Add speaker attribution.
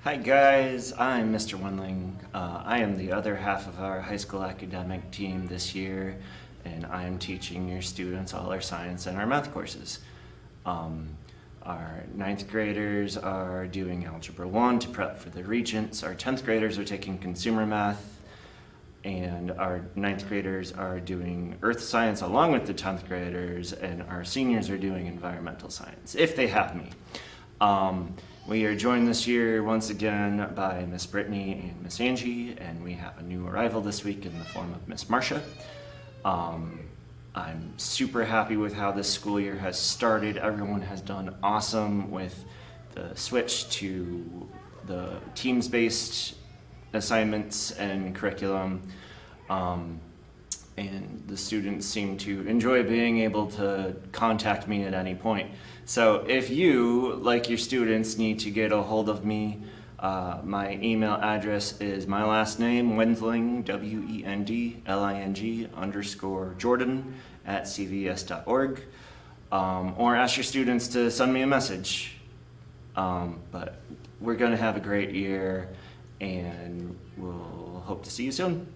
Speaker 1: Hi guys, I'm Mr. Wendling. I am the other half of our high school academic team this year, and I am teaching your students all our science and our math courses. Our ninth graders are doing Algebra 1 to prep for the Regents. Our 10th graders are taking consumer math, and our ninth graders are doing earth science along with the 10th graders, and our seniors are doing environmental science, if they have me. We are joined this year once again by Miss Brittany and Miss Angie, and we have a new arrival this week in the form of Miss Marcia. I'm super happy with how this school year has started. Everyone has done awesome with the switch to the teams-based assignments and curriculum. And the students seem to enjoy being able to contact me at any point. So if you, like your students, need to get a hold of me, my email address is my last name, Wendling, WENDLING_Jordan at cvs.org, or ask your students to send me a message. But we're gonna have a great year, and we'll hope to see you soon.